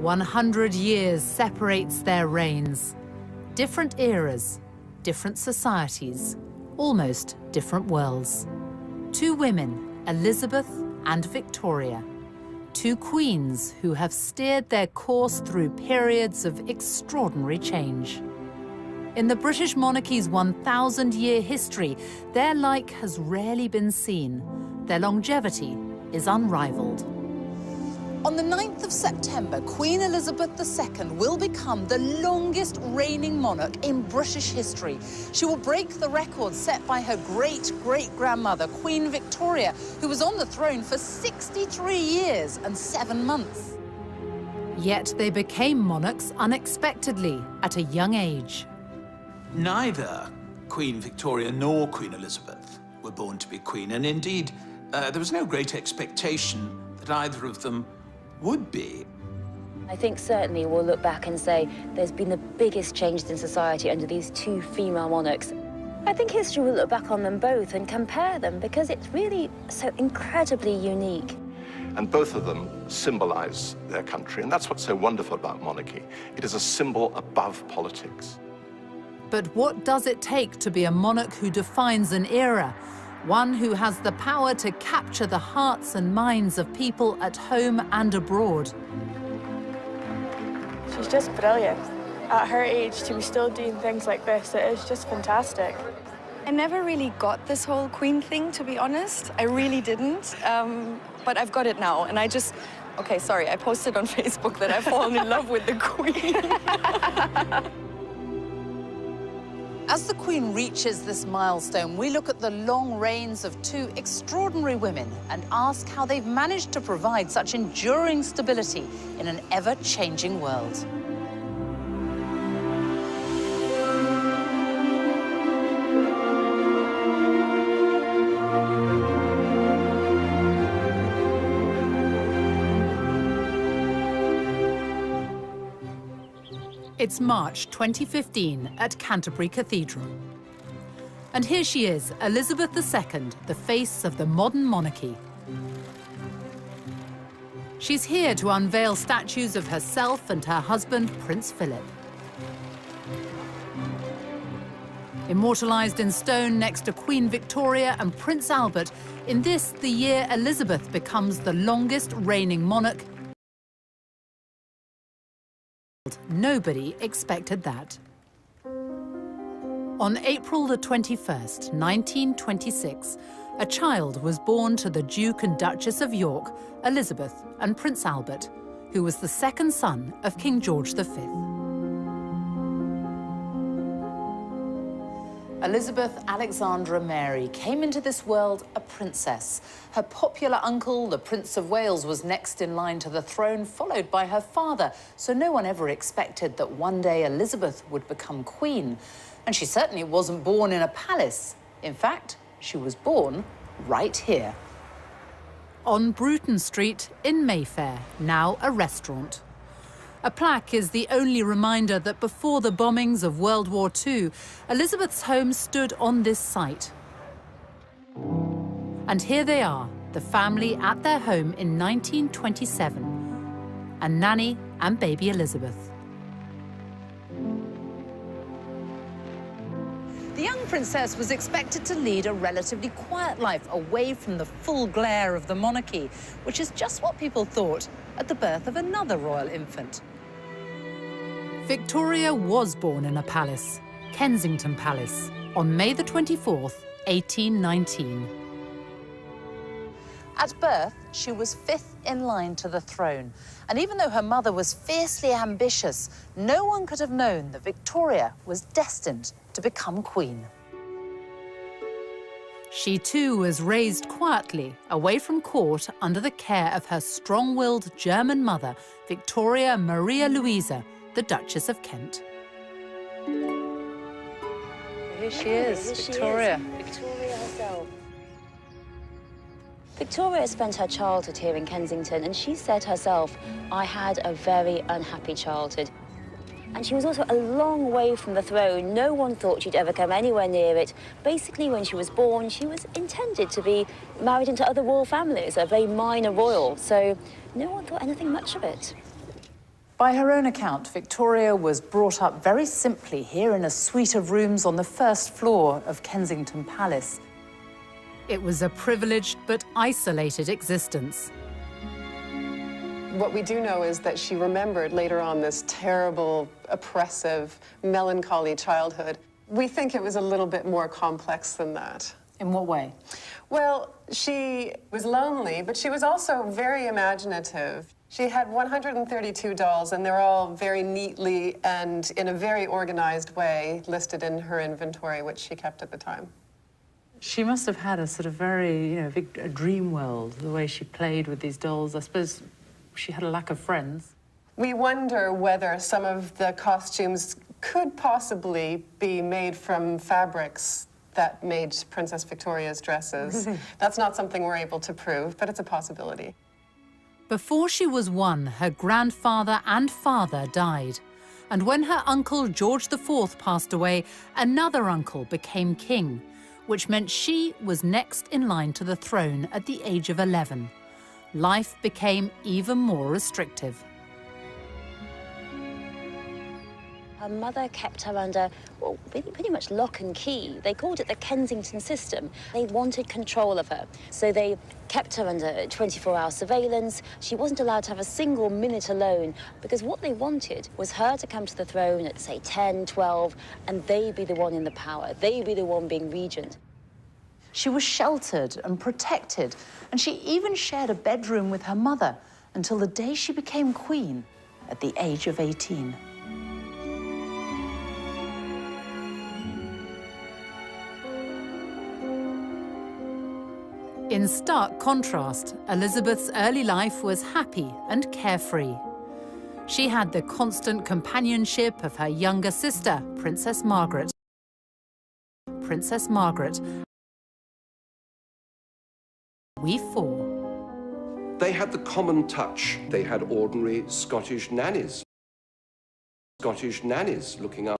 100 years separates their reigns. Different eras, different societies, almost different worlds. Two women, Elizabeth and Victoria. Two queens who have steered their course through periods of extraordinary change. In the British monarchy's 1,000-year history, their like has rarely been seen. Their longevity is unrivaled. On the 9th of September, Queen Elizabeth II will become the longest reigning monarch in British history. She will break the record set by her great-great-grandmother, Queen Victoria, who was on the throne for 63 years and 7 months. Yet they became monarchs unexpectedly at a young age. Neither Queen Victoria nor Queen Elizabeth were born to be queen, and indeed, there was no great expectation that either of them would be. I think certainly we'll look back and say there's been the biggest change in society under these two female monarchs. I think history will look back on them both and compare them because it's really so incredibly unique. And both of them symbolize their country, and that's what's so wonderful about monarchy. It is a symbol above politics. But what does it take to be a monarch who defines an era? One who has the power to capture the hearts and minds of people at home and abroad. She's just brilliant. At her age, to be still doing things like this, it is just fantastic. I never really got this whole queen thing, to be honest. I really didn't, but I've got it now, and I just... Okay, sorry, I posted on Facebook that I've fallen in love with the queen. As the Queen reaches this milestone, we look at the long reigns of two extraordinary women and ask how they've managed to provide such enduring stability in an ever-changing world. It's March 2015 at Canterbury Cathedral. And here she is, Elizabeth II, the face of the modern monarchy. She's here to unveil statues of herself and her husband, Prince Philip. Immortalised in stone next to Queen Victoria and Prince Albert, in this, the year Elizabeth becomes the longest reigning monarch. Nobody expected that. On April the 21st, 1926, a child was born to the Duke and Duchess of York, Elizabeth and Prince Albert, who was the second son of King George V. Elizabeth Alexandra Mary came into this world a princess. Her popular uncle, the Prince of Wales, was next in line to the throne, followed by her father. So no one ever expected that one day Elizabeth would become queen. And she certainly wasn't born in a palace. In fact, she was born right here. On Bruton Street in Mayfair, now a restaurant. A plaque is the only reminder that before the bombings of World War II, Elizabeth's home stood on this site. And here they are, the family at their home in 1927, and Nanny and baby Elizabeth. The young princess was expected to lead a relatively quiet life away from the full glare of the monarchy, which is just what people thought at the birth of another royal infant. Victoria was born in a palace, Kensington Palace, on May the 24th, 1819. At birth, she was fifth in line to the throne. And even though her mother was fiercely ambitious, no one could have known that Victoria was destined to become queen. She too was raised quietly, away from court, under the care of her strong-willed German mother, Victoria Maria Louisa, the Duchess of Kent. Here she is, Victoria. Victoria herself. Victoria spent her childhood here in Kensington, and she said herself, "I had a very unhappy childhood." And she was also a long way from the throne. No one thought she'd ever come anywhere near it. Basically, when she was born, she was intended to be married into other royal families, a very minor royal, so no one thought anything much of it. By her own account, Victoria was brought up very simply here in a suite of rooms on the first floor of Kensington Palace. It was a privileged but isolated existence. What we do know is that she remembered later on this terrible, oppressive, melancholy childhood. We think it was a little bit more complex than that. In what way? Well, she was lonely, but she was also very imaginative. She had 132 dolls, and they're all very neatly and in a very organized way listed in her inventory, which she kept at the time. She must have had a sort of very, a dream world, the way she played with these dolls. I suppose she had a lack of friends. We wonder whether some of the costumes could possibly be made from fabrics that made Princess Victoria's dresses. That's not something we're able to prove, but it's a possibility. Before she was 1, her grandfather and father died. And when her uncle George IV passed away, another uncle became king, which meant she was next in line to the throne at the age of 11. Life became even more restrictive. Her mother kept her under, well, pretty much lock and key. They called it the Kensington system. They wanted control of her, so they kept her under 24-hour surveillance. She wasn't allowed to have a single minute alone, because what they wanted was her to come to the throne at, say, 10, 12, and they be the one in the power. They be the one being regent. She was sheltered and protected, and she even shared a bedroom with her mother until the day she became queen at the age of 18. In stark contrast, Elizabeth's early life was happy and carefree. She had the constant companionship of her younger sister, Princess Margaret. We four. They had the common touch. They had ordinary Scottish nannies. Looking up.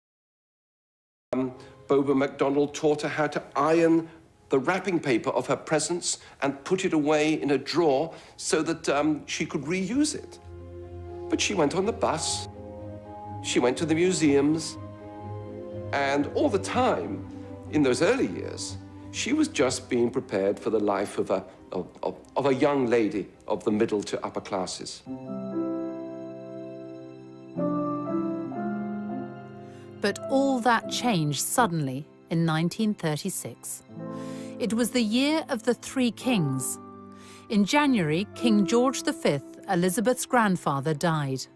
Boba MacDonald taught her how to iron the wrapping paper of her presents and put it away in a drawer so that she could reuse it. But she went on the bus, she went to the museums, and all the time, in those early years, she was just being prepared for the life of a young lady of the middle to upper classes. But all that changed suddenly in 1936. It was the year of the Three Kings. In January, King George V, Elizabeth's grandfather, died.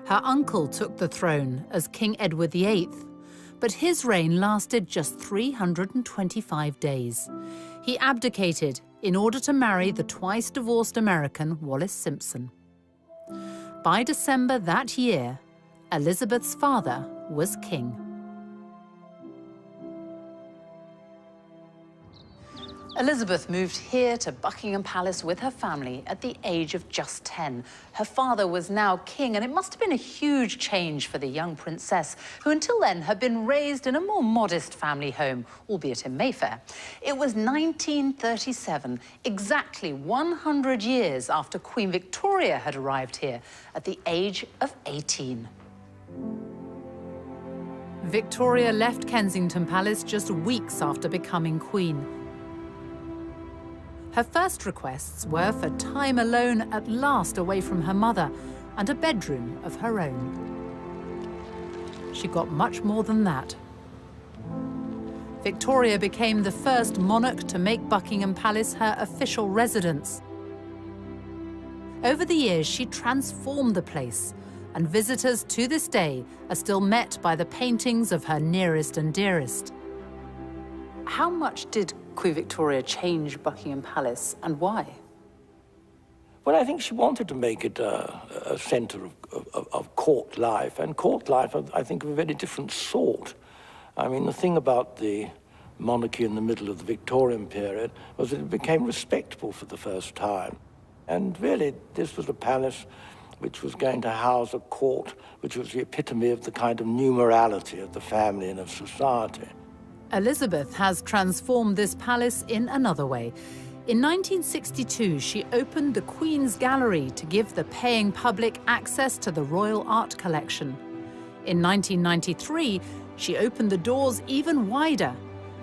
Her uncle took the throne as King Edward VIII, but his reign lasted just 325 days. He abdicated in order to marry the twice-divorced American Wallis Simpson. By December that year, Elizabeth's father was king. Elizabeth moved here to Buckingham Palace with her family at the age of just 10. Her father was now king, and it must have been a huge change for the young princess, who until then had been raised in a more modest family home, albeit in Mayfair. It was 1937, exactly 100 years after Queen Victoria had arrived here at the age of 18. Victoria left Kensington Palace just weeks after becoming queen. Her first requests were for time alone at last away from her mother and a bedroom of her own. She got much more than that. Victoria became the first monarch to make Buckingham Palace her official residence. Over the years, she transformed the place, and visitors to this day are still met by the paintings of her nearest and dearest. How much did Queen Victoria change Buckingham Palace, and why? Well, I think she wanted to make it a centre of court life, and court life, I think, of a very different sort. I mean, the thing about the monarchy in the middle of the Victorian period was that it became respectable for the first time. And really, this was a palace which was going to house a court which was the epitome of the kind of new morality of the family and of society. Elizabeth has transformed this palace in another way. In 1962, she opened the Queen's Gallery to give the paying public access to the royal art collection. In 1993, she opened the doors even wider.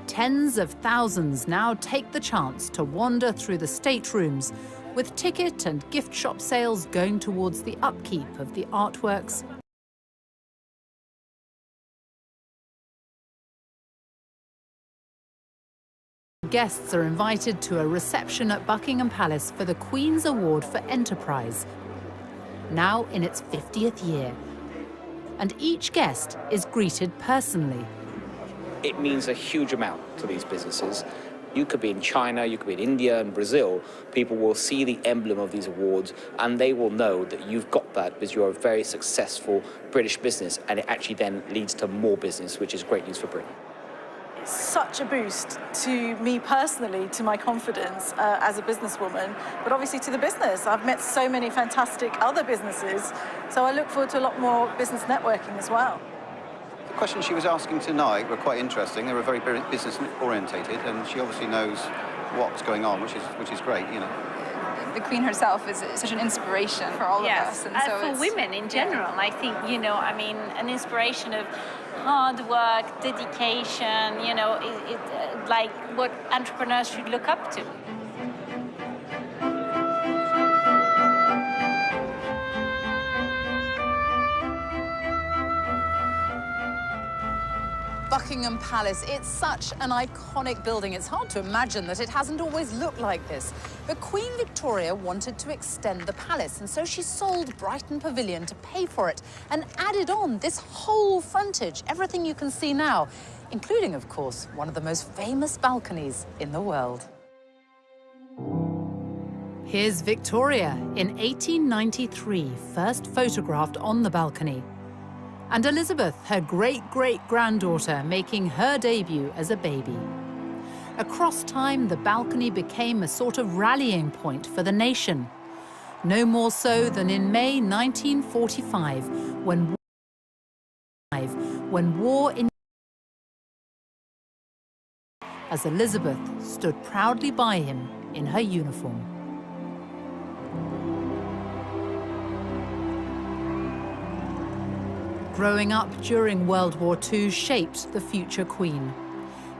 Tens of thousands now take the chance to wander through the staterooms, with ticket and gift shop sales going towards the upkeep of the artworks. Guests are invited to a reception at Buckingham Palace for the Queen's Award for Enterprise, now in its 50th year. And each guest is greeted personally. It means a huge amount to these businesses. You could be in China, you could be in India and Brazil. People will see the emblem of these awards and they will know that you've got that because you're a very successful British business, and it actually then leads to more business, which is great news for Britain. Such a boost to me personally, to my confidence as a businesswoman, but obviously to the business. I've met so many fantastic other businesses, so I look forward to a lot more business networking as well. The questions she was asking tonight were quite interesting. They were very business orientated, and she obviously knows what's going on, which is great, you know. The Queen herself is such an inspiration for all of us. And so for women in general, I think, you know, I mean, an inspiration of hard work, dedication, you know, like what entrepreneurs should look up to. Buckingham Palace, it's such an iconic building. It's hard to imagine that it hasn't always looked like this. But Queen Victoria wanted to extend the palace, and so she sold Brighton Pavilion to pay for it and added on this whole frontage, everything you can see now, including, of course, one of the most famous balconies in the world. Here's Victoria in 1893, first photographed on the balcony. And Elizabeth, her great-great-granddaughter, making her debut as a baby. Across time, the balcony became a sort of rallying point for the nation. No more so than in May 1945, when war in... as Elizabeth stood proudly by him in her uniform. Growing up during World War II shaped the future Queen.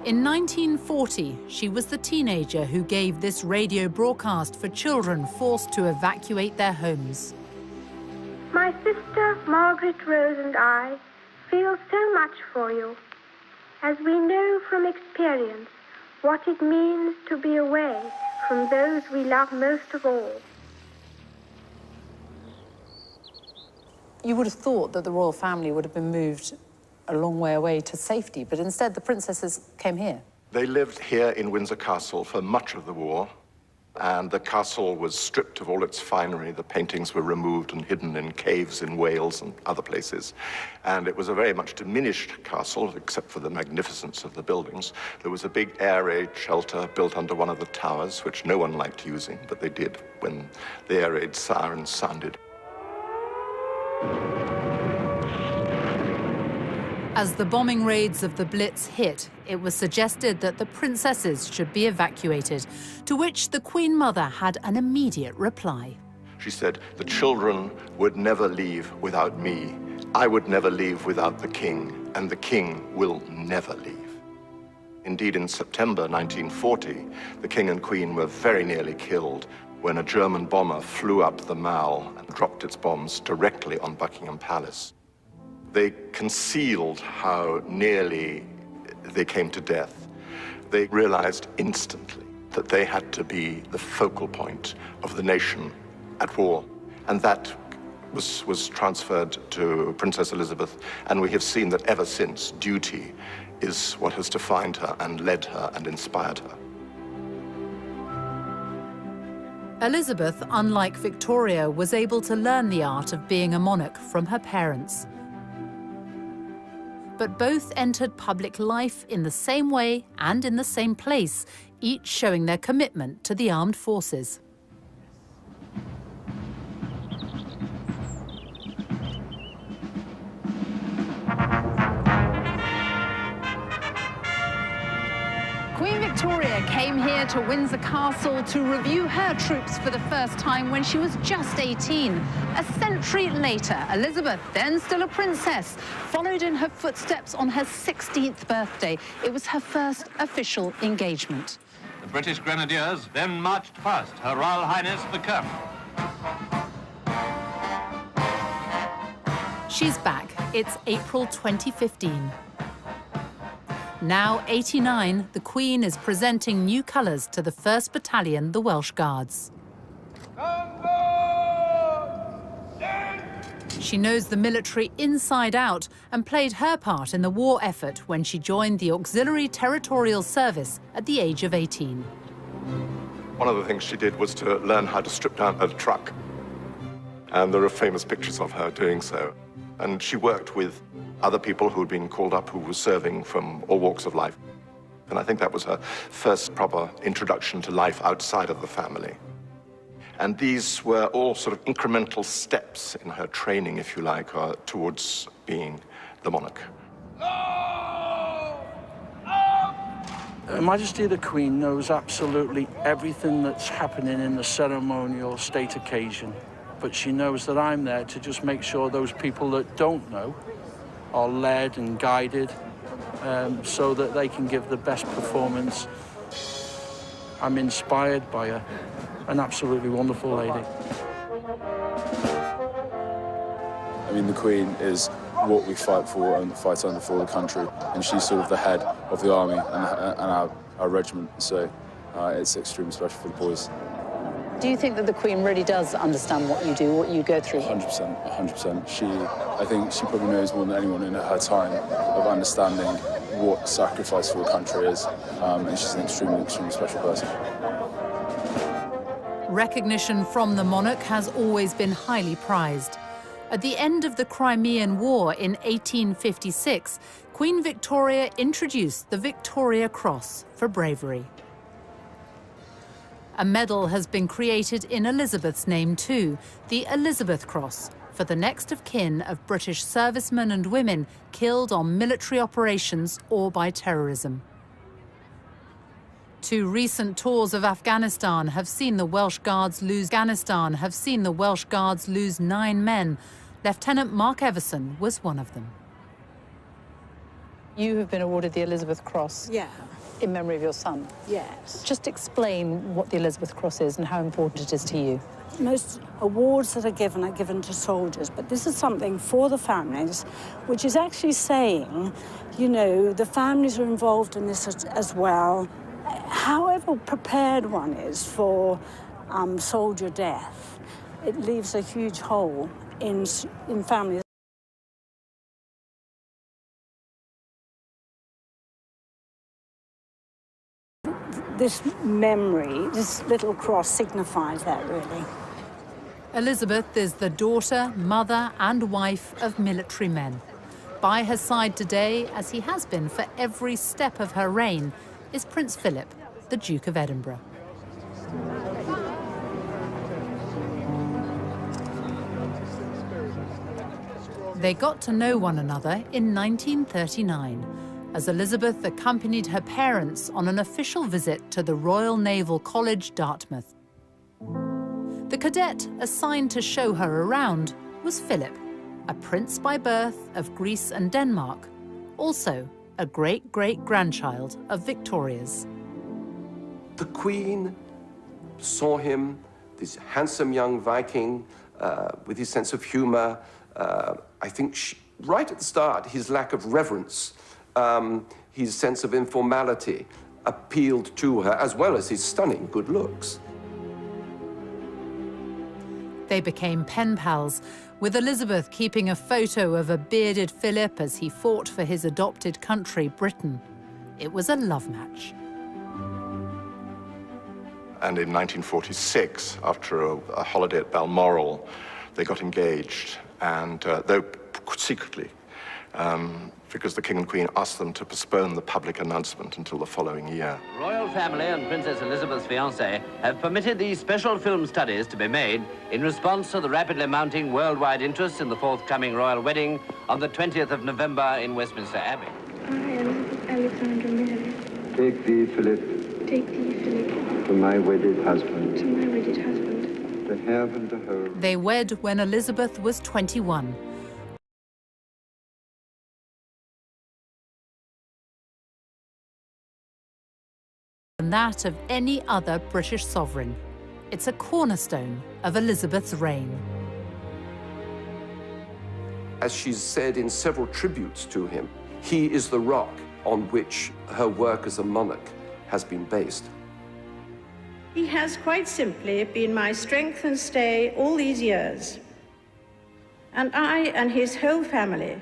In 1940, she was the teenager who gave this radio broadcast for children forced to evacuate their homes. My sister Margaret Rose and I feel so much for you, as we know from experience what it means to be away from those we love most of all. You would have thought that the royal family would have been moved a long way away to safety, but instead the princesses came here. They lived here in Windsor Castle for much of the war, and the castle was stripped of all its finery. The paintings were removed and hidden in caves in Wales and other places. And it was a very much diminished castle, except for the magnificence of the buildings. There was a big air raid shelter built under one of the towers, which no one liked using, but they did when the air raid sirens sounded. As the bombing raids of the Blitz hit, it was suggested that the princesses should be evacuated, to which the Queen Mother had an immediate reply. She said, "The children would never leave without me. I would never leave without the king, and the king will never leave." Indeed, in September 1940, the king and queen were very nearly killed when a German bomber flew up the Mall and dropped its bombs directly on Buckingham Palace. They concealed how nearly they came to death. They realized instantly that they had to be the focal point of the nation at war. And that was transferred to Princess Elizabeth, and we have seen that ever since, duty is what has defined her and led her and inspired her. Elizabeth, unlike Victoria, was able to learn the art of being a monarch from her parents. But both entered public life in the same way and in the same place, each showing their commitment to the armed forces. Queen Victoria came here to Windsor Castle to review her troops for the first time when she was just 18. A century later, Elizabeth, then still a princess, followed in her footsteps on her 16th birthday. It was her first official engagement. The British Grenadiers then marched past Her Royal Highness the Colonel. She's back. It's April 2015. Now 89, the Queen is presenting new colours to the 1st Battalion, the Welsh Guards. She knows the military inside out and played her part in the war effort when she joined the Auxiliary Territorial Service at the age of 18. One of the things she did was to learn how to strip down a truck. And there are famous pictures of her doing so. And she worked with other people who had been called up who were serving from all walks of life. And I think that was her first proper introduction to life outside of the family. And these were all sort of incremental steps in her training, if you like, towards being the monarch. Her Majesty the Queen knows absolutely everything that's happening in the ceremonial state occasion. But she knows that I'm there to just make sure those people that don't know are led and guided so that they can give the best performance. I'm inspired by her, an absolutely wonderful lady. I mean, the Queen is what we fight for and fight under for the country, and she's sort of the head of the army and our regiment, so it's extremely special for the boys. Do you think that the Queen really does understand what you do, what you go through? 100%, 100%. I think she probably knows more than anyone in her time of understanding what sacrifice for the country is, and she's an extremely special person. Recognition from the monarch has always been highly prized. At the end of the Crimean War in 1856, Queen Victoria introduced the Victoria Cross for bravery. A medal has been created in Elizabeth's name too, the Elizabeth Cross, for the next of kin of British servicemen and women killed on military operations or by terrorism. 2 recent tours of Afghanistan have seen the Welsh Guards lose 9 men. Lieutenant Mark Everson was one of them. You have been awarded the Elizabeth Cross. Yeah. In memory of your son. Yes. Just explain what the Elizabeth Cross is and how important it is to you. Most awards that are given to soldiers, but this is something for the families, which is actually saying, you know, the families are involved in this as well. However prepared one is for soldier death, it leaves a huge hole in families. This memory, this little cross signifies that, really. Elizabeth is the daughter, mother and wife of military men. By her side today, as he has been for every step of her reign, is Prince Philip, the Duke of Edinburgh. They got to know one another in 1939, as Elizabeth accompanied her parents on an official visit to the Royal Naval College, Dartmouth. The cadet assigned to show her around was Philip, a prince by birth of Greece and Denmark, also a great-great-grandchild of Victoria's. The Queen saw him, this handsome young Viking with his sense of humor. I think right at the start, his lack of reverence, his sense of informality appealed to her, as well as his stunning good looks. They became pen pals, with Elizabeth keeping a photo of a bearded Philip as he fought for his adopted country, Britain. It was a love match. And in 1946, after a holiday at Balmoral, they got engaged, and though secretly, because the King and Queen asked them to postpone the public announcement until the following year. The royal family and Princess Elizabeth's fiancé have permitted these special film studies to be made in response to the rapidly mounting worldwide interest in the forthcoming royal wedding on the 20th of November in Westminster Abbey. I am Alexandra Mary. Take thee, Philip, Take thee, Philip, To my wedded husband. to my wedded husband. To have and to hold. They wed when Elizabeth was 21. And that of any other British sovereign. It's a cornerstone of Elizabeth's reign. As she's said in several tributes to him, he is the rock on which her work as a monarch has been based. He has quite simply been my strength and stay all these years. And I and his whole family,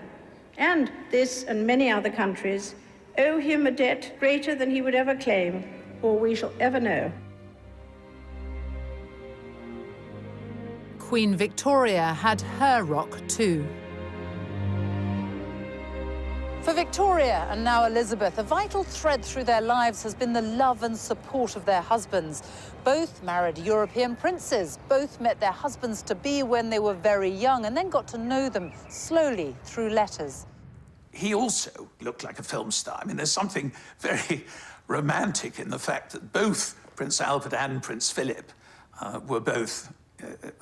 and this and many other countries, owe him a debt greater than he would ever claim, or we shall ever know. Queen Victoria had her rock too. For Victoria and now Elizabeth, a vital thread through their lives has been the love and support of their husbands. Both married European princes, both met their husbands-to-be when they were very young and then got to know them slowly through letters. He also looked like a film star. I mean, there's something very romantic in the fact that both Prince Albert and Prince Philip were both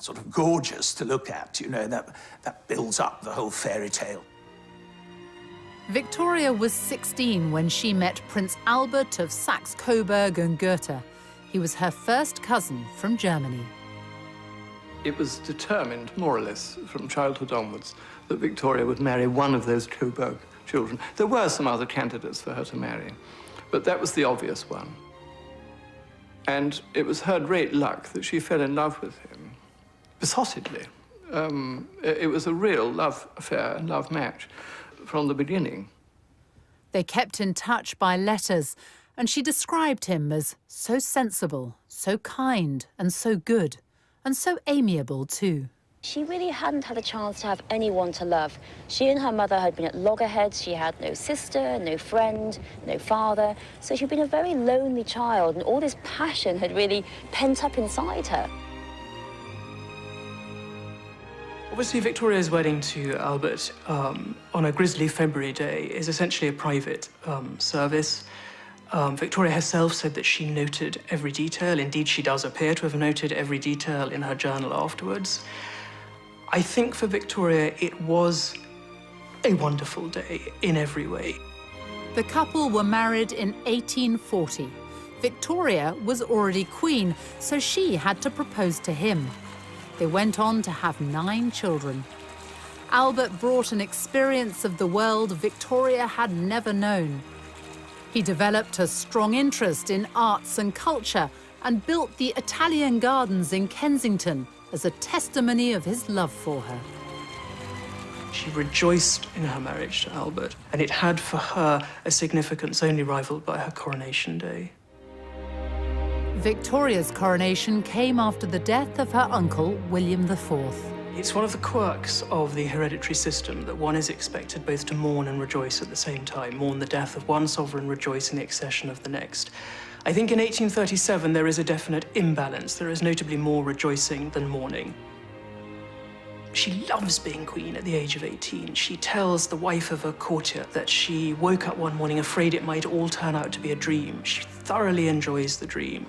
sort of gorgeous to look at. You know, that builds up the whole fairy tale. Victoria was 16 when she met Prince Albert of Saxe-Coburg and Gotha. He was her first cousin from Germany. It was determined, more or less, from childhood onwards, that Victoria would marry one of those Coburg children. There were some other candidates for her to marry, but that was the obvious one. And it was her great luck that she fell in love with him, besottedly. It was a real love affair and love match from the beginning. They kept in touch by letters, and she described him as so sensible, so kind, and so good, and so amiable too. She really hadn't had a chance to have anyone to love. She and her mother had been at loggerheads. She had no sister, no friend, no father. So she'd been a very lonely child, and all this passion had really pent up inside her. Obviously, Victoria's wedding to Albert on a grisly February day is essentially a private service. Victoria herself said that she noted every detail. Indeed, she does appear to have noted every detail in her journal afterwards. I think for Victoria, it was a wonderful day in every way. The couple were married in 1840. Victoria was already queen, so she had to propose to him. They went on to have 9 children. Albert brought an experience of the world Victoria had never known. He developed a strong interest in arts and culture and built the Italian Gardens in Kensington as a testimony of his love for her. She rejoiced in her marriage to Albert, and it had for her a significance only rivaled by her coronation day. Victoria's coronation came after the death of her uncle, William IV. It's one of the quirks of the hereditary system that one is expected both to mourn and rejoice at the same time, mourn the death of one sovereign, rejoice in the accession of the next. I think in 1837 there is a definite imbalance. There is notably more rejoicing than mourning. She loves being queen at the age of 18. She tells the wife of a courtier that she woke up one morning afraid it might all turn out to be a dream. She thoroughly enjoys the dream.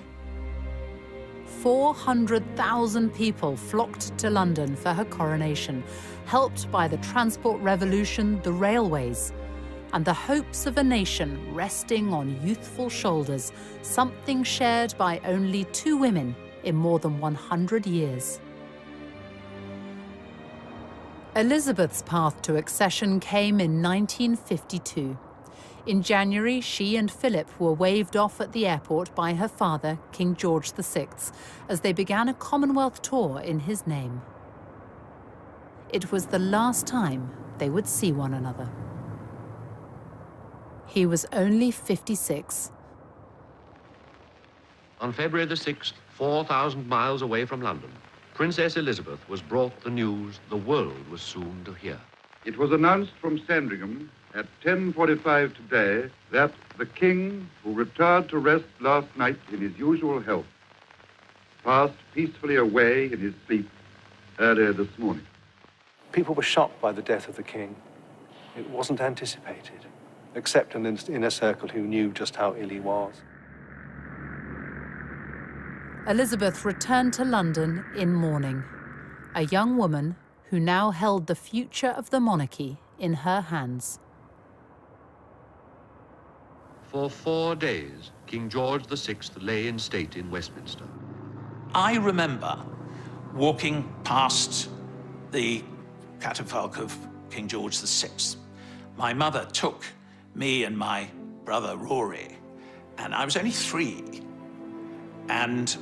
400,000 people flocked to London for her coronation, helped by the transport revolution, the railways, and the hopes of a nation resting on youthful shoulders, something shared by only 2 women in more than 100 years. Elizabeth's path to accession came in 1952. In January, she and Philip were waved off at the airport by her father, King George VI, as they began a Commonwealth tour in his name. It was the last time they would see one another. He was only 56. On February the 6th, 4,000 miles away from London, Princess Elizabeth was brought the news the world was soon to hear. It was announced from Sandringham at 10:45 today that the King, who retired to rest last night in his usual health, passed peacefully away in his sleep earlier this morning. People were shocked by the death of the King. It wasn't anticipated, except in an inner circle who knew just how ill he was. Elizabeth returned to London in mourning, a young woman who now held the future of the monarchy in her hands. For 4 days, King George VI lay in state in Westminster. I remember walking past the catafalque of King George VI. My mother took me and my brother Rory, and I was only 3. And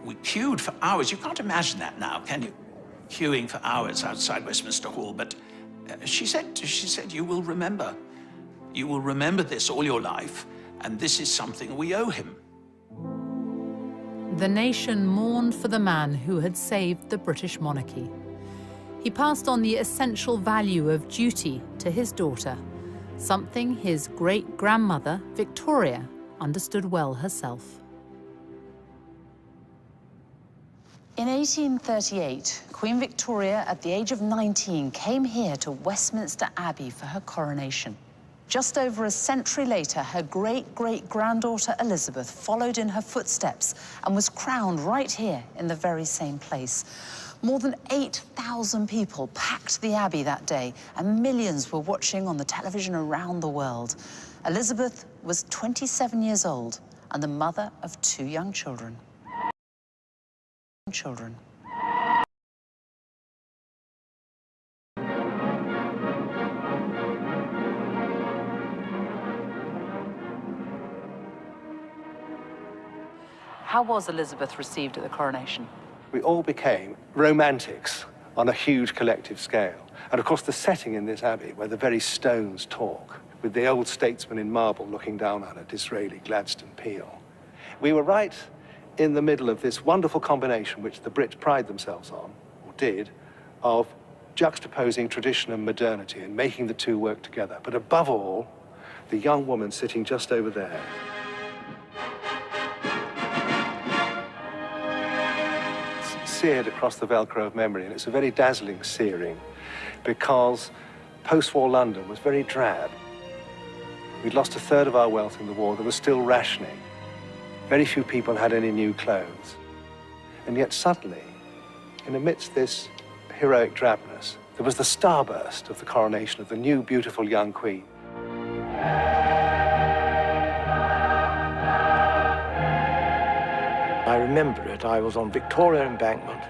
we queued for hours. You can't imagine that now, can you? Queuing for hours outside Westminster Hall. But she said, you will remember. You will remember this all your life, and this is something we owe him. The nation mourned for the man who had saved the British monarchy. He passed on the essential value of duty to his daughter, something his great-grandmother, Victoria, understood well herself. In 1838, Queen Victoria, at the age of 19, came here to Westminster Abbey for her coronation. Just over a century later, her great-great-granddaughter Elizabeth followed in her footsteps and was crowned right here in the very same place. More than 8,000 people packed the Abbey that day, and millions were watching on the television around the world. Elizabeth was 27 years old and the mother of 2 young children. How was Elizabeth received at the coronation? We all became romantics on a huge collective scale. And of course, the setting in this abbey, where the very stones talk, with the old statesman in marble looking down on it, Disraeli, Gladstone, Peel. We were right in the middle of this wonderful combination, which the Brits pride themselves on, or did, of juxtaposing tradition and modernity and making the two work together. But above all, the young woman sitting just over there. Seared across the Velcro of memory, and it's a very dazzling searing because post-war London was very drab. We'd lost 1/3 of our wealth in the war. There was still rationing. Very few people had any new clothes. And yet suddenly, in amidst this heroic drabness, there was the starburst of the coronation of the new, beautiful young queen. I remember it. I was on Victoria Embankment,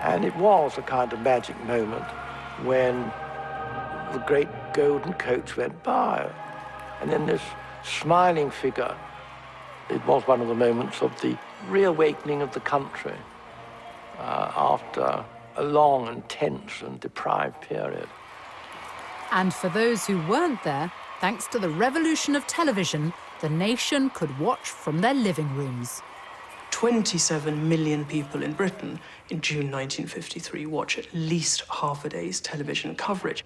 and it was a kind of magic moment when the great golden coach went by, and then this smiling figure. It was one of the moments of the reawakening of the country after a long and tense and deprived period. And for those who weren't there, thanks to the revolution of television, the nation could watch from their living rooms. 27 million people in Britain in June 1953 watch at least half a day's television coverage.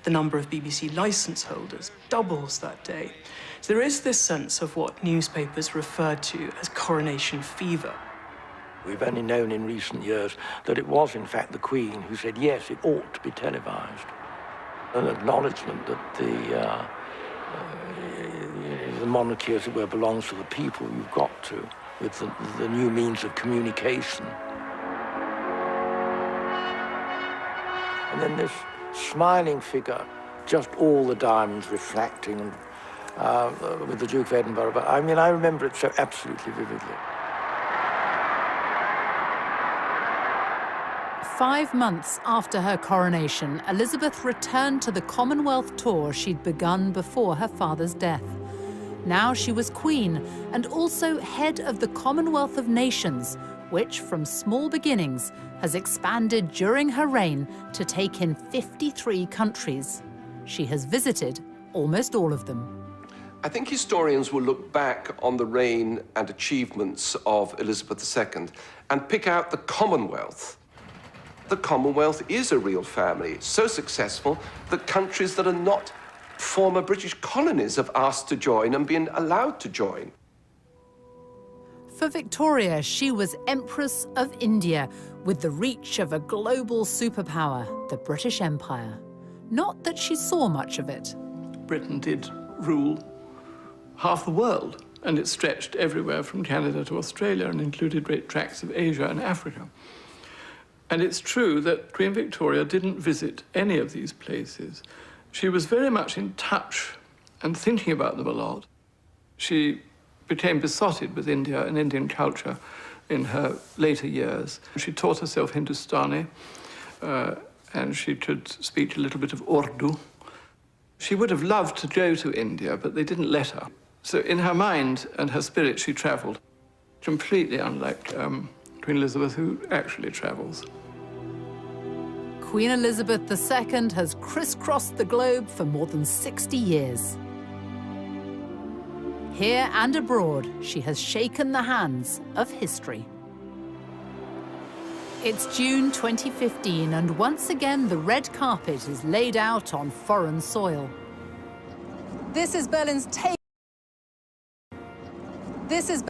The number of BBC licence holders doubles that day. So there is this sense of what newspapers refer to as coronation fever. We've only known in recent years that it was, in fact, the Queen who said, yes, it ought to be televised. An acknowledgement that the monarchy, as it were, belongs to the people. You've got to, with the new means of communication. And then this smiling figure, just all the diamonds reflecting, with the Duke of Edinburgh. But I mean, I remember it so absolutely vividly. 5 months after her coronation, Elizabeth returned to the Commonwealth tour she'd begun before her father's death. Now she was Queen and also head of the Commonwealth of Nations, which, from small beginnings, has expanded during her reign to take in 53 countries. She has visited almost all of them. I think historians will look back on the reign and achievements of Elizabeth II and pick out the Commonwealth. The Commonwealth is a real family, so successful that countries that are not former British colonies have asked to join and been allowed to join. For Victoria, she was Empress of India, with the reach of a global superpower, the British Empire. Not that she saw much of it. Britain did rule half the world And it stretched everywhere from Canada to Australia and included great tracts of Asia and Africa. And it's true that Queen Victoria didn't visit any of these places. She was very much in touch and thinking about them a lot. She became besotted with India and Indian culture in her later years. She taught herself Hindustani, and she could speak a little bit of Urdu. She would have loved to go to India, but they didn't let her. So in her mind and her spirit, she travelled, completely unlike Queen Elizabeth, who actually travels. Queen Elizabeth II has crisscrossed the globe for more than 60 years. Here and abroad, she has shaken the hands of history. It's June 2015, and once again, the red carpet is laid out on foreign soil. This is Berlin's take. This is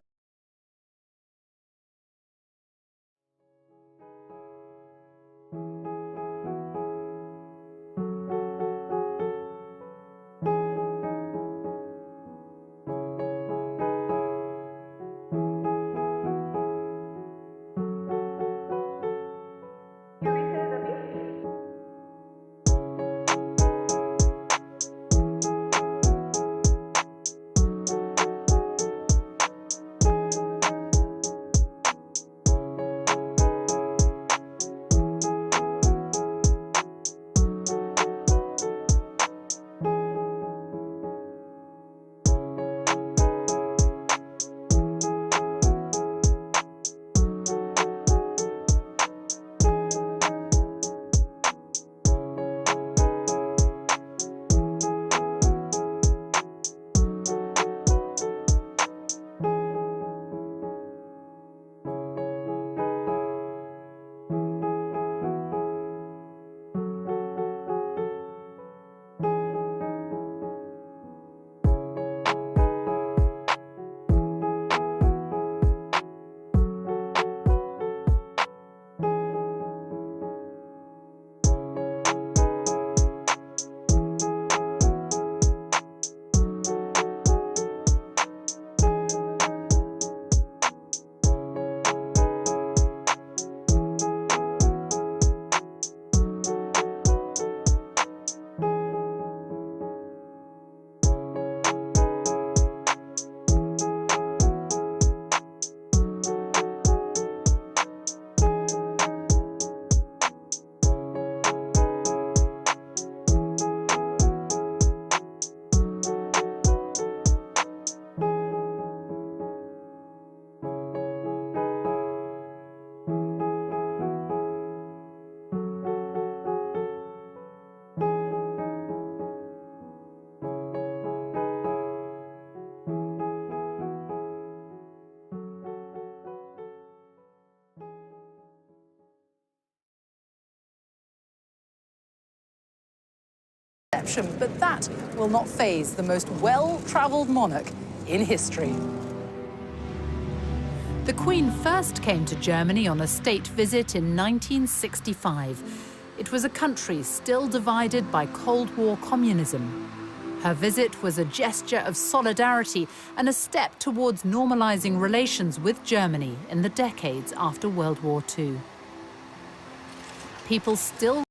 but that will not faze the most well-travelled monarch in history. The Queen first came to Germany on a state visit in 1965. It was a country still divided by Cold War communism. Her visit was a gesture of solidarity and a step towards normalizing relations with Germany in the decades after World War II. People still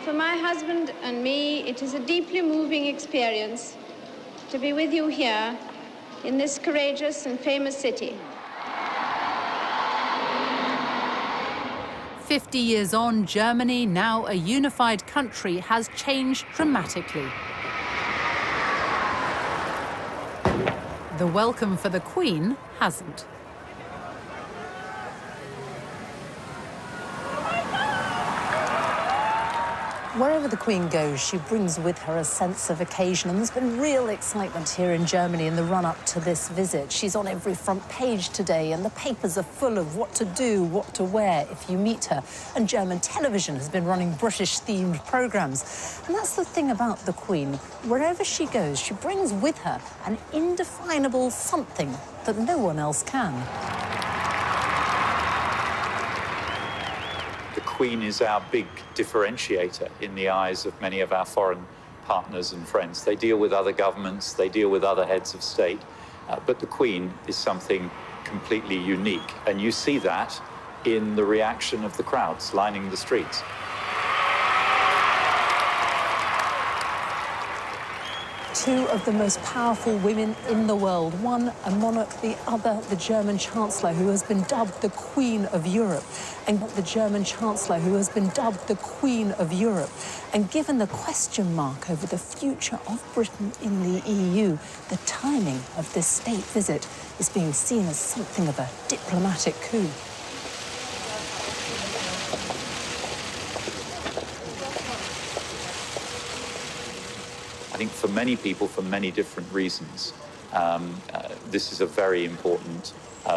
For my husband and me, it is a deeply moving experience to be with you here in this courageous and famous city. 50 years on, Germany, now a unified country, has changed dramatically. The welcome for the Queen hasn't. Wherever the Queen goes, she brings with her a sense of occasion, and there's been real excitement here in Germany in the run-up to this visit. She's on every front page today, and the papers are full of what to do, what to wear if you meet her. And German television has been running British-themed programmes. And that's the thing about the Queen. Wherever she goes, she brings with her an indefinable something that no one else can. The Queen is our big differentiator in the eyes of many of our foreign partners and friends. They deal with other governments, they deal with other heads of state, but the Queen is something completely unique. And you see that in the reaction of the crowds lining the streets. Two of the most powerful women in the world, one a monarch, the other the German Chancellor, who has been dubbed the Queen of Europe, and the German Chancellor, who has been dubbed the Queen of Europe. And given the question mark over the future of Britain in the EU, the timing of this state visit is being seen as something of a diplomatic coup. I think for many people, for many different reasons, this is a very important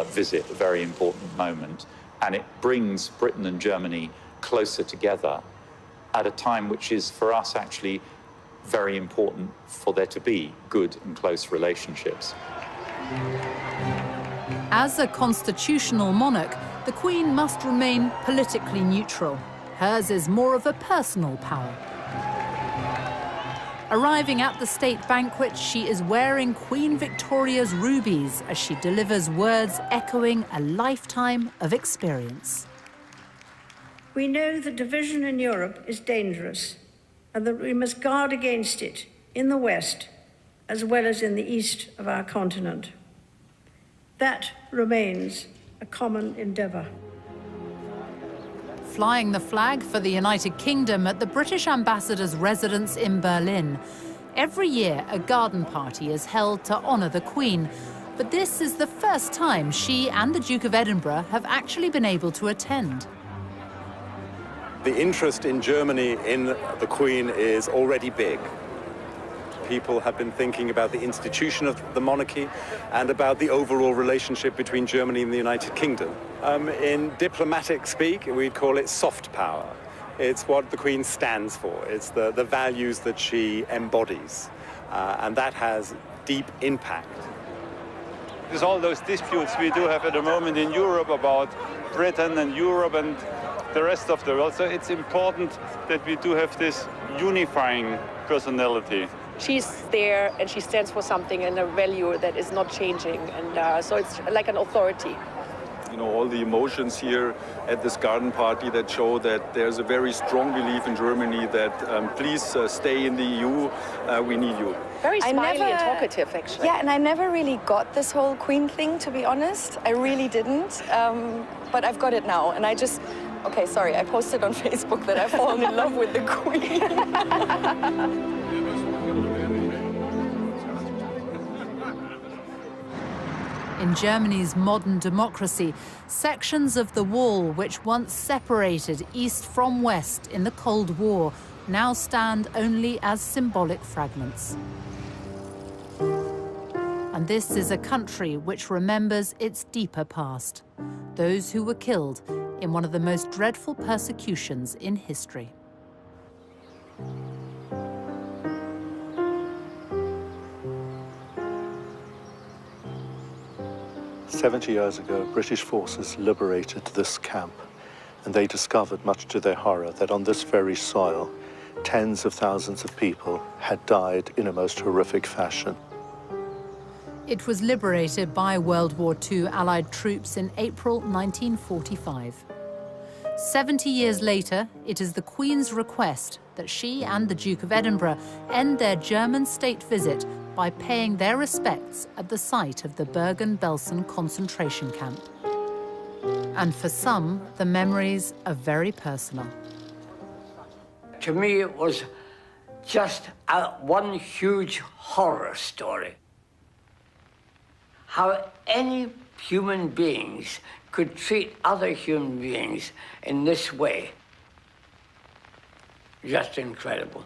visit, a very important moment, and it brings Britain and Germany closer together at a time which is, for us, actually very important for there to be good and close relationships. As a constitutional monarch, the Queen must remain politically neutral. Hers is more of a personal power. Arriving at the state banquet, she is wearing Queen Victoria's rubies as she delivers words echoing a lifetime of experience. We know that division in Europe is dangerous and that we must guard against it in the West as well as in the east of our continent. That remains a common endeavour. Flying the flag for the United Kingdom at the British ambassador's residence in Berlin. Every year, a garden party is held to honour the Queen, but this is the first time she and the Duke of Edinburgh have actually been able to attend. The interest in Germany in the Queen is already big. People have been thinking about the institution of the monarchy and about the overall relationship between Germany and the United Kingdom. In diplomatic speak, we'd call it soft power. It's what the Queen stands for. It's the values that she embodies, and that has deep impact. There's all those disputes we do have at the moment in Europe about Britain and Europe and the rest of the world. So it's important that we do have this unifying personality. She's there and she stands for something and a value that is not changing. And so it's like an authority. You know, all the emotions here at this garden party that show that there's a very strong belief in Germany that please stay in the EU, we need you. Very smiley and talkative, actually. Yeah, and I never really got this whole Queen thing, to be honest. I really didn't. But I've got it now, and I just... Okay, sorry, I posted on Facebook that I've fallen in love with the Queen. In Germany's modern democracy, sections of the wall which once separated East from West in the Cold War now stand only as symbolic fragments. And this is a country which remembers its deeper past, those who were killed in one of the most dreadful persecutions in history. 70 years ago, British forces liberated this camp, and they discovered, much to their horror, that on this very soil, tens of thousands of people had died in a most horrific fashion. It was liberated by World War II Allied troops in April 1945. 70 years later, it is the Queen's request that she and the Duke of Edinburgh end their German state visit by paying their respects at the site of the Bergen-Belsen concentration camp. And for some, the memories are very personal. To me, it was just one huge horror story. How any human beings could treat other human beings in this way. Just incredible.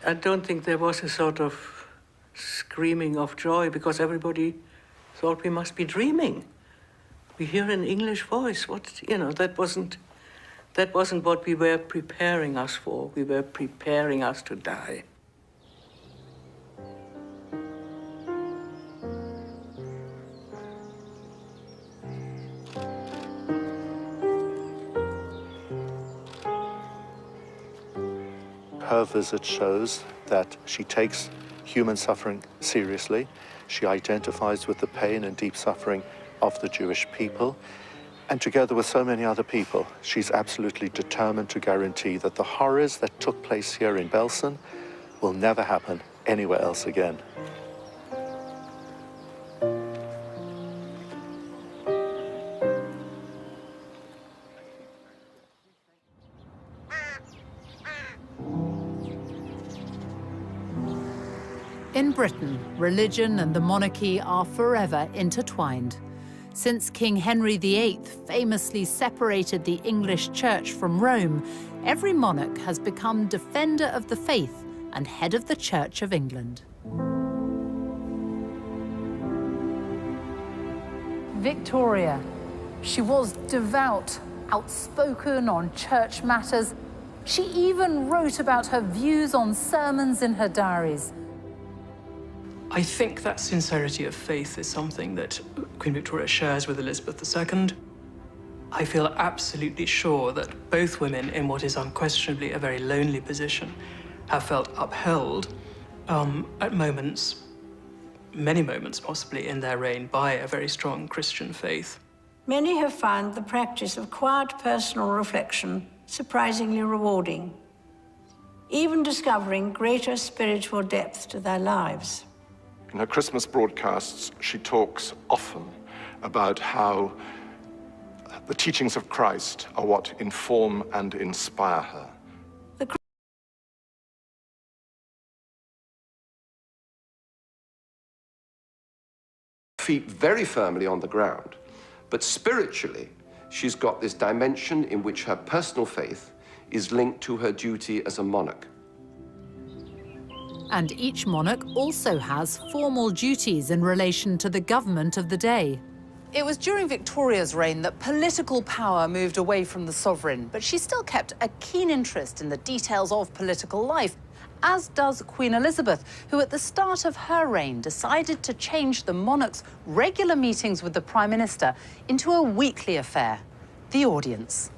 I don't think there was a sort of screaming of joy because everybody thought we must be dreaming. We hear an English voice. That wasn't what we were preparing us for. We were preparing us to die. her visit shows that she takes human suffering seriously. She identifies with the pain and deep suffering of the Jewish people. And together with so many other people, she's absolutely determined to guarantee that the horrors that took place here in Belsen will never happen anywhere else again. In Britain, religion and the monarchy are forever intertwined. Since King Henry VIII famously separated the English church from Rome, every monarch has become defender of the faith and head of the Church of England. Victoria. She was devout, outspoken on church matters. She even wrote about her views on sermons in her diaries. I think that sincerity of faith is something that Queen Victoria shares with Elizabeth II. I feel absolutely sure that both women, in what is unquestionably a very lonely position, have felt upheld at moments, many moments possibly in their reign, by a very strong Christian faith. Many have found the practice of quiet personal reflection surprisingly rewarding, even discovering greater spiritual depth to their lives. In her Christmas broadcasts, she talks often about how the teachings of Christ are what inform and inspire her. Feet very firmly on the ground, but spiritually, she's got this dimension in which her personal faith is linked to her duty as a monarch. And each monarch also has formal duties in relation to the government of the day. It was during Victoria's reign that political power moved away from the sovereign, but she still kept a keen interest in the details of political life, as does Queen Elizabeth, who at the start of her reign decided to change the monarch's regular meetings with the Prime Minister into a weekly affair, the audience.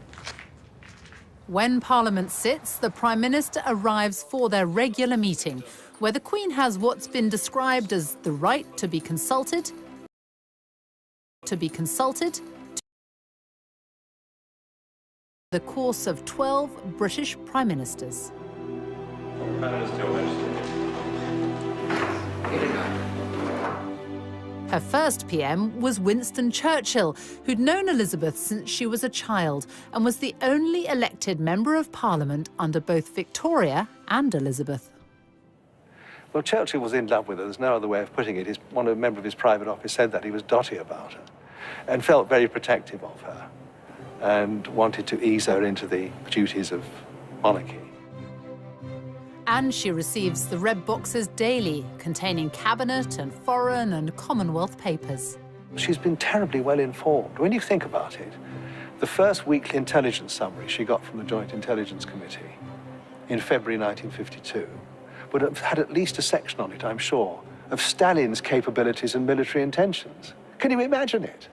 When Parliament sits, the Prime Minister arrives for their regular meeting, where the Queen has what's been described as the right to be consulted, the course of 12 British Prime Ministers. Her first PM was Winston Churchill, who'd known Elizabeth since she was a child and was the only elected member of Parliament under both Victoria and Elizabeth. Well, Churchill was in love with her. There's no other way of putting it. A member of his private office said that he was dotty about her and felt very protective of her and wanted to ease her into the duties of monarchy. And she receives the red boxes daily, containing cabinet and foreign and Commonwealth papers. She's been terribly well informed. When you think about it, the first weekly intelligence summary she got from the Joint Intelligence Committee in February 1952 would have had at least a section on it, I'm sure, of Stalin's capabilities and military intentions. Can you imagine it?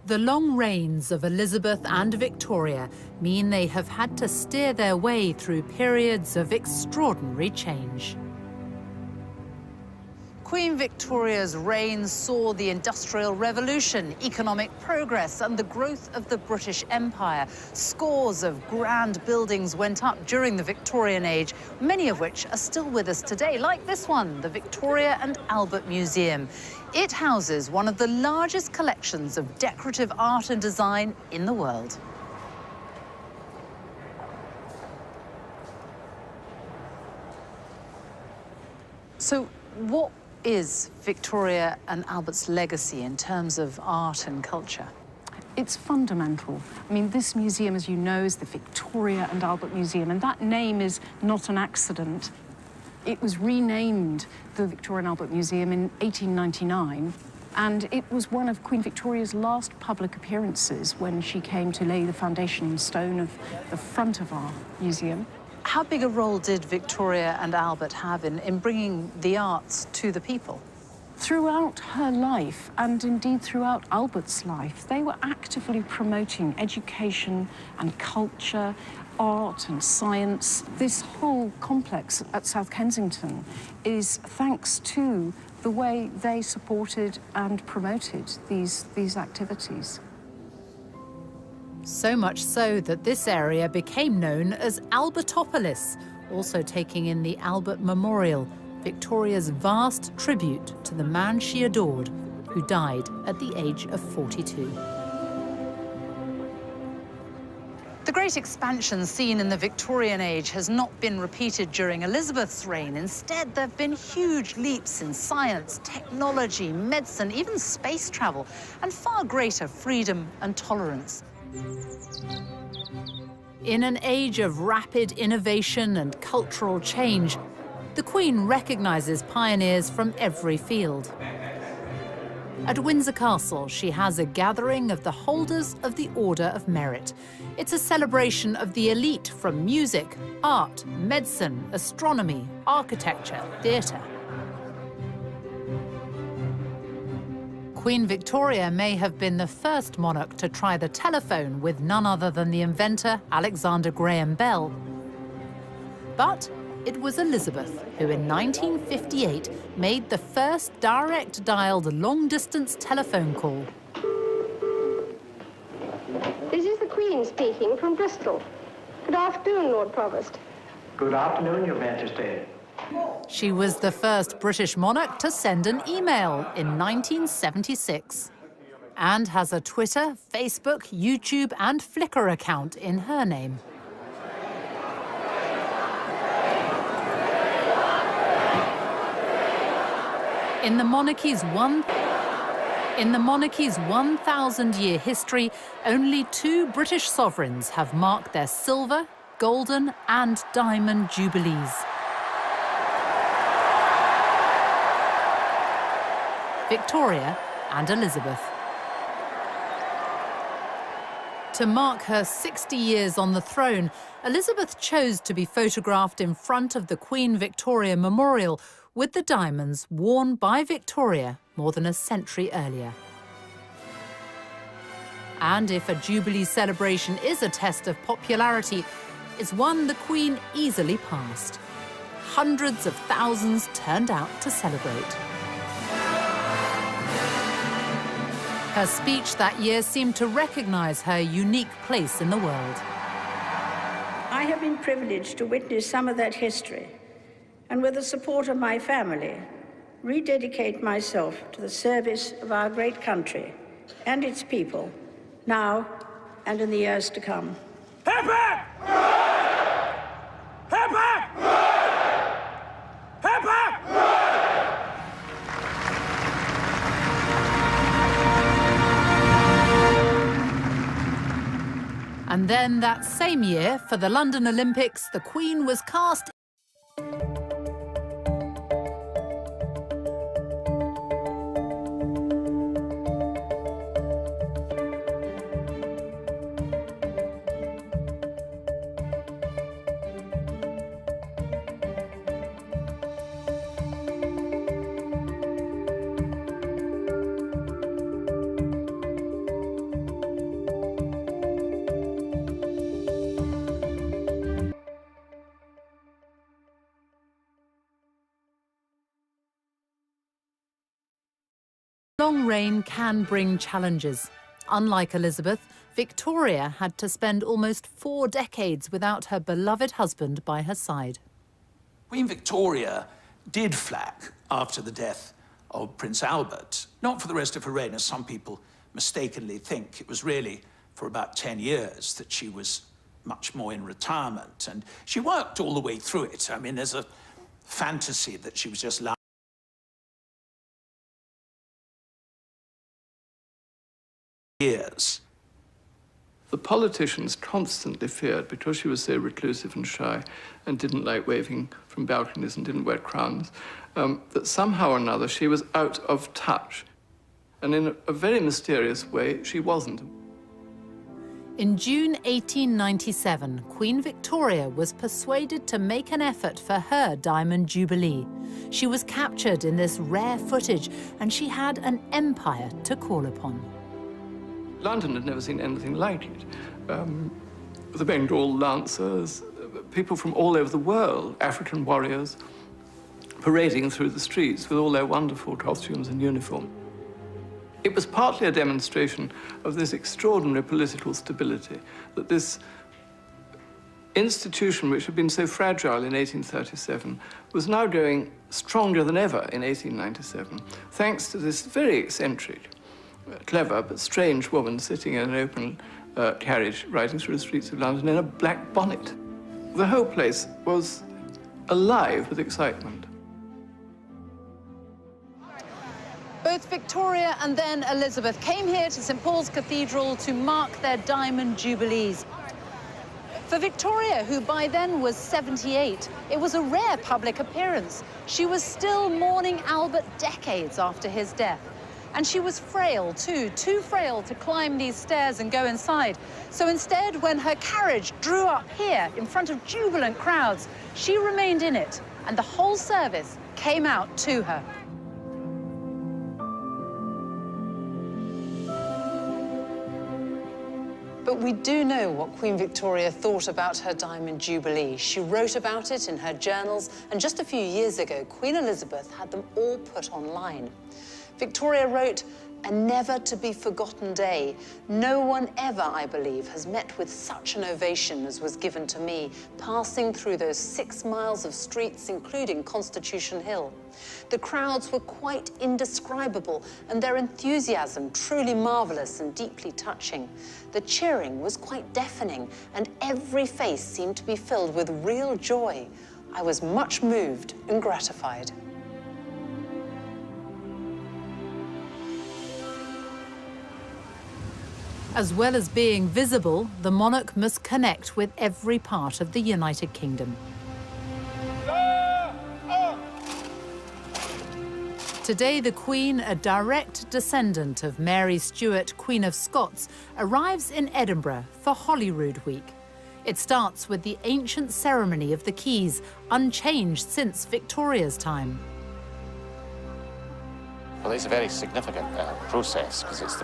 The long reigns of Elizabeth and Victoria mean they have had to steer their way through periods of extraordinary change. Queen Victoria's reign saw the Industrial Revolution, economic progress, and the growth of the British Empire. Scores of grand buildings went up during the Victorian age, many of which are still with us today, like this one, the Victoria and Albert Museum. It houses one of the largest collections of decorative art and design in the world. So, what is Victoria and Albert's legacy in terms of art and culture? It's fundamental. I mean, this museum, as you know, is the Victoria and Albert Museum, and that name is not an accident. It was renamed the Victoria and Albert Museum in 1899, and it was one of Queen Victoria's last public appearances when she came to lay the foundation stone of the front of our museum. How big a role did Victoria and Albert have in bringing the arts to the people? Throughout her life, and indeed throughout Albert's life, they were actively promoting education and culture art and science. This whole complex at South Kensington is thanks to the way they supported and promoted these activities. So much so that this area became known as Albertopolis, also taking in the Albert Memorial, Victoria's vast tribute to the man she adored, who died at the age of 42. The great expansion seen in the Victorian age has not been repeated during Elizabeth's reign. Instead, there have been huge leaps in science, technology, medicine, even space travel, and far greater freedom and tolerance. In an age of rapid innovation and cultural change, the Queen recognises pioneers from every field. At Windsor Castle, she has a gathering of the holders of the Order of Merit. It's a celebration of the elite from music, art, medicine, astronomy, architecture, theatre. Queen Victoria may have been the first monarch to try the telephone with none other than the inventor Alexander Graham Bell. But it was Elizabeth who, in 1958, made the first direct-dialed long-distance telephone call. This is the Queen speaking from Bristol. Good afternoon, Lord Provost. Good afternoon, Your Majesty. She was the first British monarch to send an email in 1976, and has a Twitter, Facebook, YouTube, and Flickr account in her name. In the monarchy's 1,000-year history, only 2 British sovereigns have marked their silver, golden, and diamond jubilees. Victoria and Elizabeth. To mark her 60 years on the throne, Elizabeth chose to be photographed in front of the Queen Victoria Memorial with the diamonds worn by Victoria more than a century earlier. And if a Jubilee celebration is a test of popularity, it's one the Queen easily passed. Hundreds of thousands turned out to celebrate. Her speech that year seemed to recognise her unique place in the world. I have been privileged to witness some of that history, and with the support of my family, rededicate myself to the service of our great country and its people, now and in the years to come. Hip hip! Hip hip! Hip hip! And then that same year, for the London Olympics, the Queen was cast long reign can bring challenges. Unlike Elizabeth, Victoria had to spend almost 4 decades without her beloved husband by her side. Queen Victoria did flack after the death of Prince Albert, not for the rest of her reign, as some people mistakenly think. It was really for about 10 years that she was much more in retirement, and she worked all the way through it. I mean, there's a fantasy that she was just years. The politicians constantly feared, because she was so reclusive and shy and didn't like waving from balconies and didn't wear crowns, that somehow or another she was out of touch. And in a very mysterious way, she wasn't. In June 1897, Queen Victoria was persuaded to make an effort for her Diamond Jubilee. She was captured in this rare footage, and she had an empire to call upon. London had never seen anything like it. the Bengal Lancers, people from all over the world, African warriors, parading through the streets with all their wonderful costumes and uniform. It was partly a demonstration of this extraordinary political stability, that this institution, which had been so fragile in 1837, was now going stronger than ever in 1897, thanks to this very eccentric, clever but strange woman sitting in an open carriage riding through the streets of London in a black bonnet. The whole place was alive with excitement. Both Victoria and then Elizabeth came here to St Paul's Cathedral to mark their Diamond Jubilees. For Victoria, who by then was 78, it was a rare public appearance. She was still mourning Albert decades after his death. And she was frail, too frail to climb these stairs and go inside. So instead, when her carriage drew up here in front of jubilant crowds, she remained in it, and the whole service came out to her. But we do know what Queen Victoria thought about her Diamond Jubilee. She wrote about it in her journals, and just a few years ago, Queen Elizabeth had them all put online. Victoria wrote, "A never-to-be-forgotten day. No one ever, I believe, has met with such an ovation as was given to me, passing through those 6 miles of streets, including Constitution Hill. The crowds were quite indescribable, and their enthusiasm truly marvelous and deeply touching. The cheering was quite deafening, and every face seemed to be filled with real joy. I was much moved and gratified." As well as being visible, the monarch must connect with every part of the United Kingdom. Today, the Queen, a direct descendant of Mary Stuart, Queen of Scots, arrives in Edinburgh for Holyrood Week. It starts with the ancient ceremony of the keys, unchanged since Victoria's time. Well, it's a very significant process because it's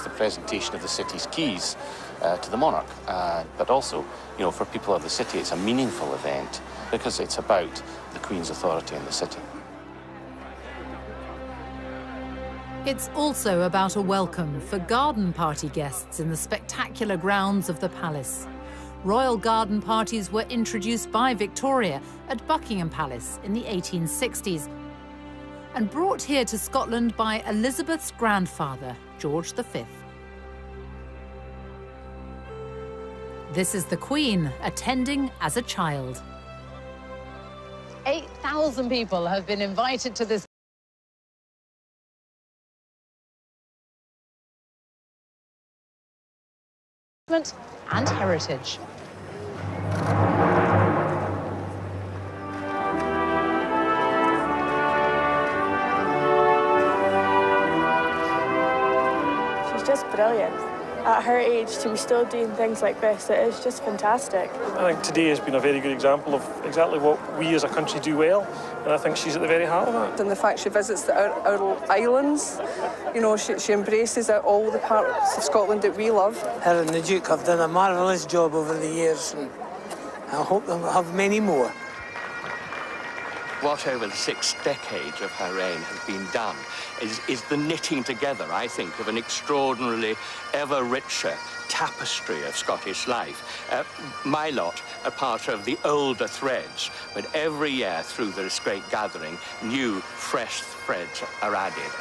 the presentation of the city's keys to the monarch. But also, you know, for people of the city, it's a meaningful event because it's about the Queen's authority in the city. It's also about a welcome for garden party guests in the spectacular grounds of the palace. Royal garden parties were introduced by Victoria at Buckingham Palace in the 1860s and brought here to Scotland by Elizabeth's grandfather, George V. This is the Queen attending as a child. 8,000 people have been invited to this and heritage. She's just brilliant. At her age, to be still doing things like this, it is just fantastic. I think today has been a very good example of exactly what we as a country do well, and I think she's at the very heart of that. And the fact she visits our islands, you know, she embraces all the parts of Scotland that we love. Her and the Duke have done a marvellous job over the years, and I hope they'll have many more. What over the 6 decades of her reign has been done is the knitting together, I think, of an extraordinarily ever richer tapestry of Scottish life. My lot are part of the older threads, but every year through this great gathering, new, fresh threads are added.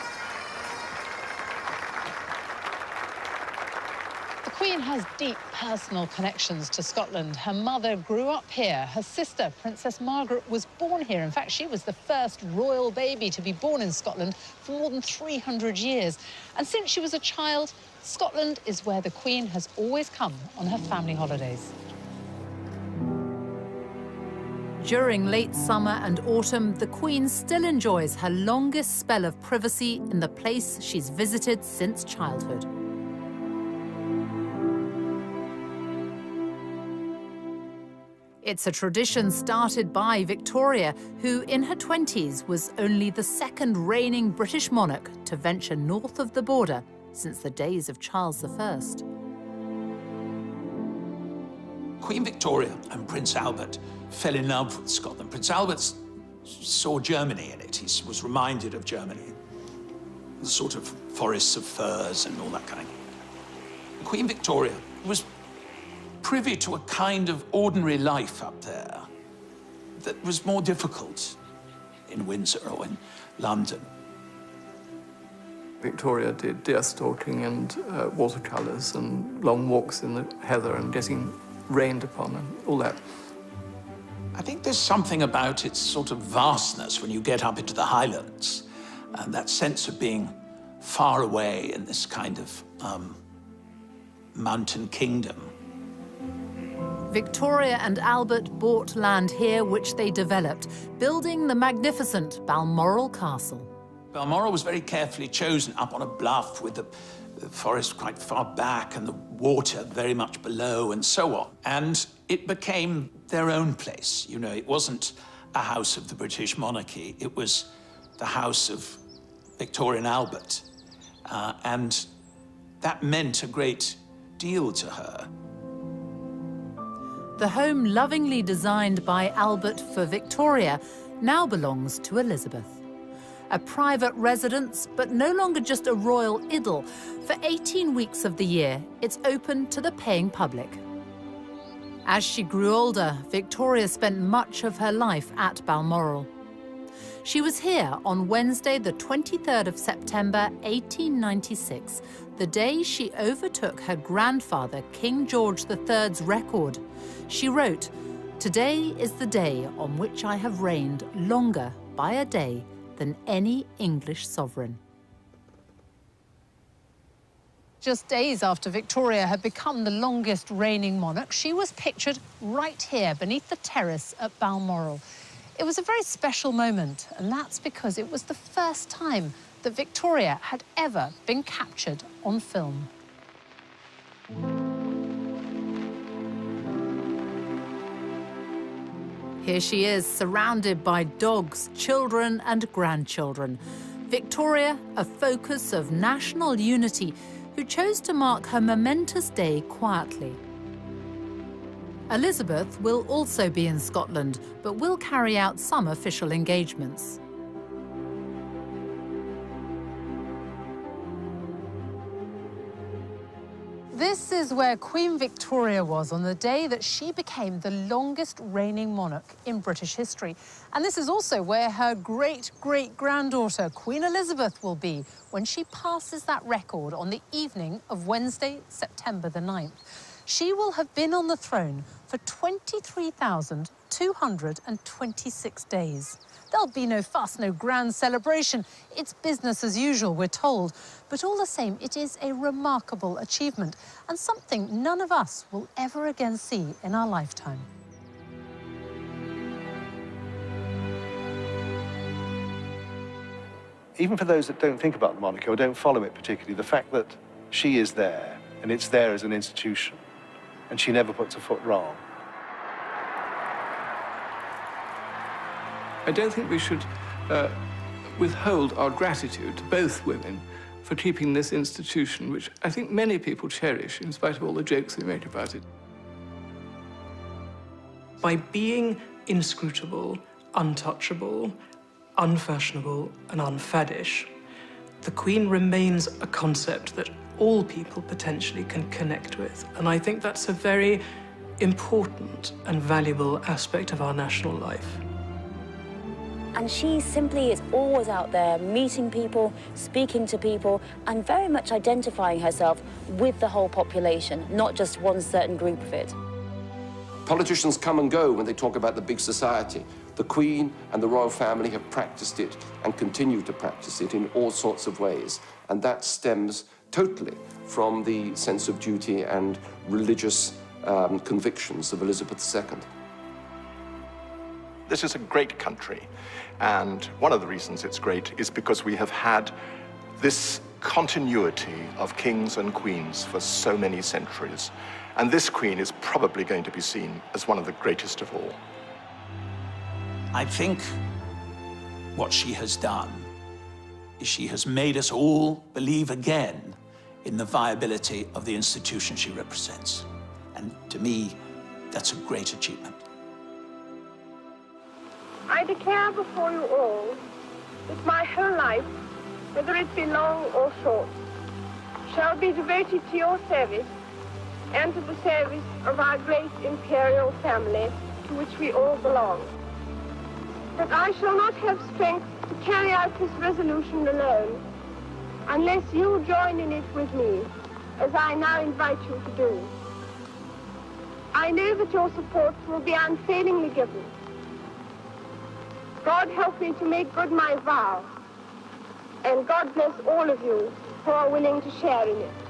The Queen has deep personal connections to Scotland. Her mother grew up here. Her sister, Princess Margaret, was born here. In fact, she was the first royal baby to be born in Scotland for more than 300 years. And since she was a child, Scotland is where the Queen has always come on her family holidays. During late summer and autumn, the Queen still enjoys her longest spell of privacy in the place she's visited since childhood. It's a tradition started by Victoria, who in her 20s was only the second reigning British monarch to venture north of the border since the days of Charles I. Queen Victoria and Prince Albert fell in love with Scotland. Prince Albert saw Germany in it. He was reminded of Germany. The sort of forests of firs and all that kind of thing. Queen Victoria was privy to a kind of ordinary life up there that was more difficult in Windsor or in London. Victoria did deer stalking and watercolours and long walks in the heather and getting rained upon and all that. I think there's something about its sort of vastness when you get up into the Highlands, and that sense of being far away in this kind of mountain kingdom. Victoria and Albert bought land here which they developed, building the magnificent Balmoral Castle. Balmoral was very carefully chosen up on a bluff with the forest quite far back and the water very much below and so on. And it became their own place. You know, it wasn't a house of the British monarchy. It was the house of Victoria and Albert. And that meant a great deal to her. The home lovingly designed by Albert for Victoria now belongs to Elizabeth. A private residence, but no longer just a royal idyll. For 18 weeks of the year, it's open to the paying public. As she grew older, Victoria spent much of her life at Balmoral. She was here on Wednesday, the 23rd of September, 1896, the day she overtook her grandfather, King George III's record. She wrote, "Today is the day on which I have reigned longer by a day than any English sovereign." Just days after Victoria had become the longest reigning monarch, she was pictured right here beneath the terrace at Balmoral. It was a very special moment, and that's because it was the first time that Victoria had ever been captured on film. Here she is, surrounded by dogs, children and grandchildren. Victoria, a focus of national unity, who chose to mark her momentous day quietly. Elizabeth will also be in Scotland, but will carry out some official engagements. This is where Queen Victoria was on the day that she became the longest reigning monarch in British history. And this is also where her great-great-granddaughter, Queen Elizabeth, will be when she passes that record on the evening of Wednesday, September the 9th. She will have been on the throne for 23,226 days. There'll be no fuss, no grand celebration. It's business as usual, we're told. But all the same, it is a remarkable achievement and something none of us will ever again see in our lifetime. Even for those that don't think about the monarchy or don't follow it particularly, the fact that she is there and it's there as an institution and she never puts a foot wrong. I don't think we should withhold our gratitude to both women for keeping this institution, which I think many people cherish, in spite of all the jokes we make about it. By being inscrutable, untouchable, unfashionable and unfaddish, the Queen remains a concept that all people potentially can connect with. And I think that's a very important and valuable aspect of our national life. And she simply is always out there meeting people, speaking to people, and very much identifying herself with the whole population, not just one certain group of it. Politicians come and go when they talk about the big society. The Queen and the royal family have practiced it and continue to practice it in all sorts of ways. And that stems totally from the sense of duty and religious convictions of Elizabeth II. This is a great country, and one of the reasons it's great is because we have had this continuity of kings and queens for so many centuries, and this queen is probably going to be seen as one of the greatest of all. I think what she has done is she has made us all believe again in the viability of the institution she represents. And to me, That's a great achievement. I declare before you all that my whole life, whether it be long or short, shall be devoted to your service and to the service of our great imperial family to which we all belong. But I shall not have strength to carry out this resolution alone unless you join in it with me, as I now invite you to do. I know that your support will be unfailingly given. God help me to make good my vow, and God bless all of you who are willing to share in it.